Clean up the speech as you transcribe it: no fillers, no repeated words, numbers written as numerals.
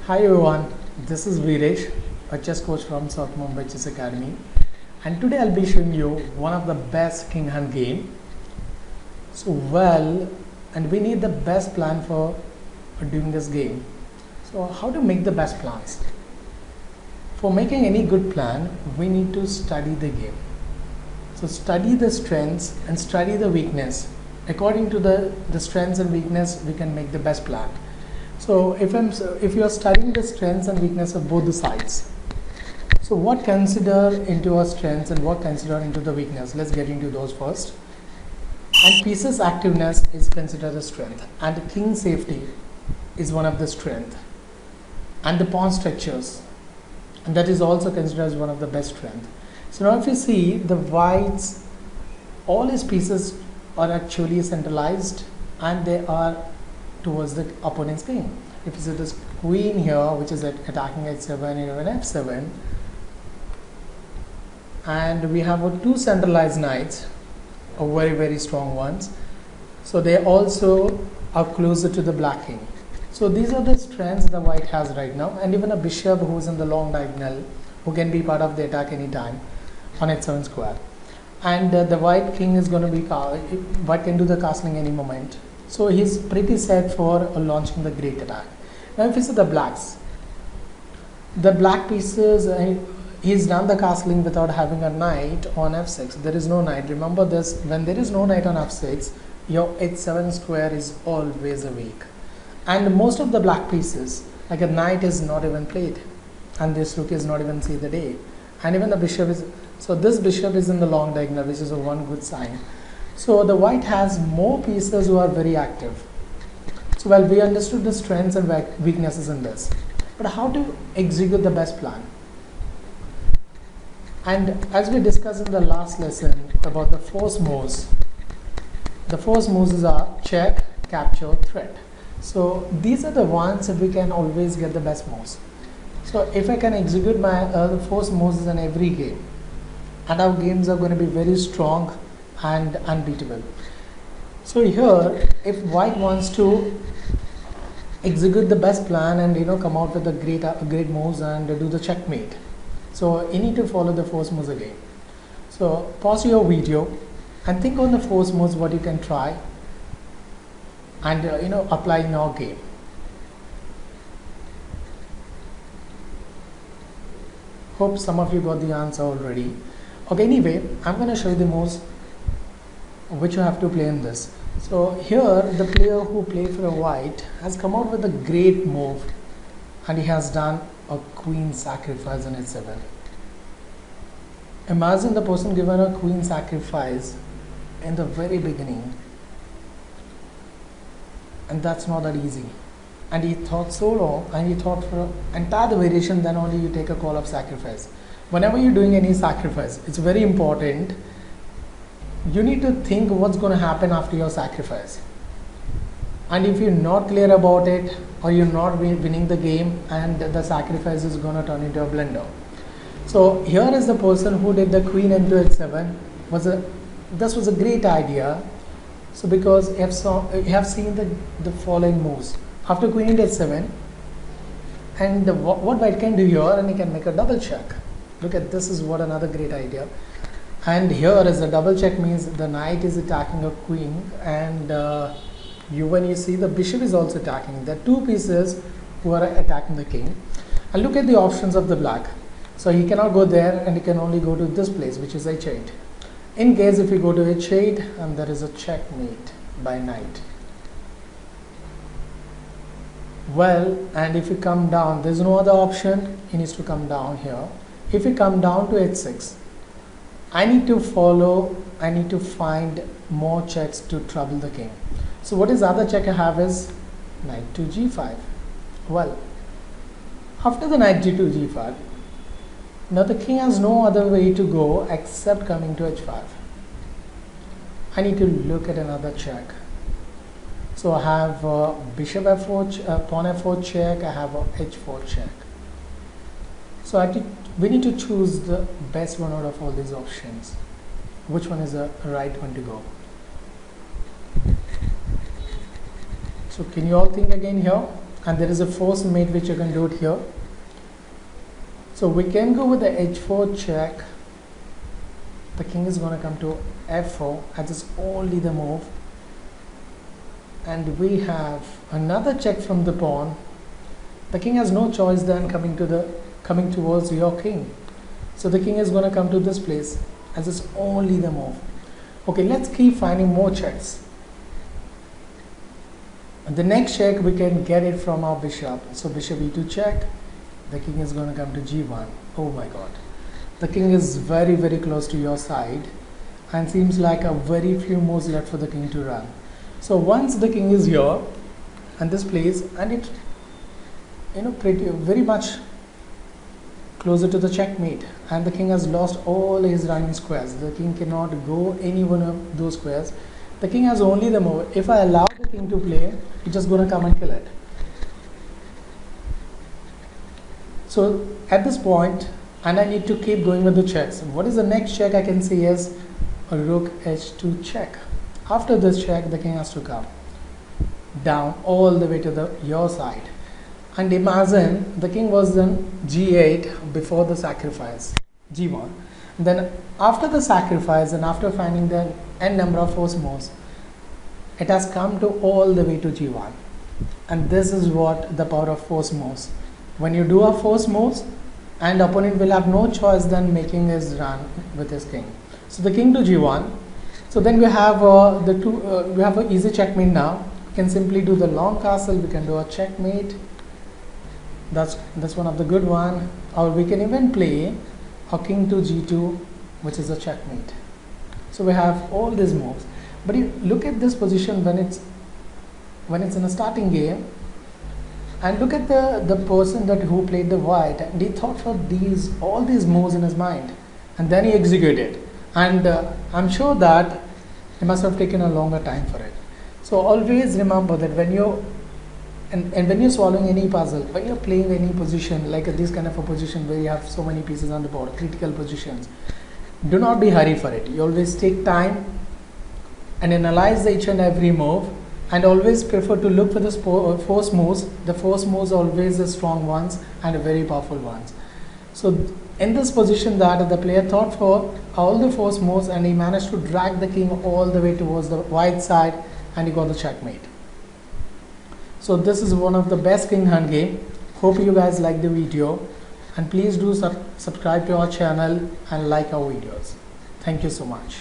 Hi everyone, this is Viresh, a chess coach from South Mumbai Chess Academy, and today I'll be showing you one of the best King Hunt game. And we need the best plan for doing this game. So how to make the best plans? For making any good plan, we need to study the game. So study the strengths and study the weakness. According to the strengths and weakness, we can make the best plan. So if you are studying the strengths and weakness of both the sides, so what consider into our strengths and what consider into the weakness? Let's get into those first. And pieces activeness is considered a strength, and king safety is one of the strength, and the pawn structures, and that is also considered as one of the best strength. So now if you see the whites, all his pieces are actually centralized and they are towards the opponent's king. If you see this queen here, which is attacking h7, even f7, and we have two centralized knights, very strong ones. So they also are closer to the black king. So these are the strengths the white has right now, and even a bishop who is in the long diagonal, who can be part of the attack anytime on h7 square. And the white king is going to be, white can do the castling any moment. So he's pretty set for launching the great attack. Now if you see the blacks, the black pieces, he's done the castling without having a knight on f6. There is no knight. Remember this, when there is no knight on f6, your h7 square is always weak. And most of the black pieces, like a knight, is not even played, and this rook is not even see the day. And even the bishop is, so this bishop is in the long diagonal, which is a one good sign. So the white has more pieces who are very active. So well, we understood the strengths and weaknesses in this, but how to execute the best plan? And as we discussed in the last lesson about the force moves, the force moves are check, capture, threat. So these are the ones that we can always get the best moves. So if I can execute my force moves in every game, and our games are going to be very strong and unbeatable. So here, if white wants to execute the best plan and come out with the great moves and do the checkmate, so you need to follow the force moves again. So pause your video and think on the force moves what you can try and apply in your game. Hope some of you got the answer already. Okay, anyway, I'm going to show you the moves which you have to play in this. So here the player who played for a white has come out with a great move, and he has done a queen sacrifice on h7. Imagine the person given a queen sacrifice in the very beginning, and that's not that easy. And he thought so long, and he thought for entire the variation, then only you take a call of sacrifice. Whenever you're doing any sacrifice, it's very important. You need to think what's going to happen after your sacrifice. And if you're not clear about it, or you're not winning the game, and the sacrifice is going to turn into a blunder. So here is the person who did the queen into h7. This was a great idea. So because you have seen the following moves. After queen into h7, and what white can do here, and he can make a double check. Look at this, is what another great idea. And here is a double check, means the knight is attacking a queen, and when you see the bishop is also attacking. There are two pieces who are attacking the king. And look at the options of the black. So he cannot go there, and he can only go to this place, which is h8. In case if you go to h8, and there is a checkmate by knight. Well, and if you come down, there's no other option. He needs to come down here. If you come down to h6, I need to find more checks to trouble the king. So what is the other check I have is knight to g5. Well, after the knight g2 g5, now the king has no other way to go except coming to h5. I need to look at another check. So I have bishop f4, pawn f4 check, I have a h4 check. So we need to choose the best one out of all these options. Which one is the right one to go? So can you all think again here? and there is a force mate which you can do it here. So we can go with the h4 check. The king is going to come to f4 as it's only the move, and we have another check from the pawn. The king has no choice than coming towards your king. So the king is going to come to this place as it's only the move. Okay, let's keep finding more checks. And the next check we can get it from our bishop. So bishop e2 check. The king is going to come to g1. Oh my god. The king is very, very close to your side, and seems like a very few moves left for the king to run. So once the king is here and this place, and it pretty very much closer to the checkmate, and the king has lost all his running squares. The king cannot go any one of those squares. The king has only the move. If I allow the king to play, he's just going to come and kill it. So at this point, and I need to keep going with the checks. What is the next check I can see is a rook h2 check. After this check, the king has to come down all the way to your side. And imagine the king was then g8 before the sacrifice, g1. Then after the sacrifice and after finding the n number of force moves, it has come to all the way to g1. And this is what the power of force moves. When you do a force moves, and opponent will have no choice than making his run with his king. So the king to g1. So then we have we have an easy checkmate now. We can simply do the long castle. We can do a checkmate. That's one of the good one. Or we can even play a king to g2, which is a checkmate. So we have all these moves. But you look at this position when it's in a starting game. And look at the person who played the white, and he thought for all these moves in his mind, and then he executed. And I'm sure that he must have taken a longer time for it. So always remember that when you're when you're solving any puzzle, when you're playing any position like this kind of a position where you have so many pieces on the board, critical positions, do not be hurry for it. You always take time and analyze each and every move. And always prefer to look for the force moves. The force moves are always the strong ones and the very powerful ones. So in this position that the player thought for all the force moves, and he managed to drag the king all the way towards the white side, and he got the checkmate. So this is one of the best king hunt game. Hope you guys like the video, and please do subscribe to our channel and like our videos. Thank you so much.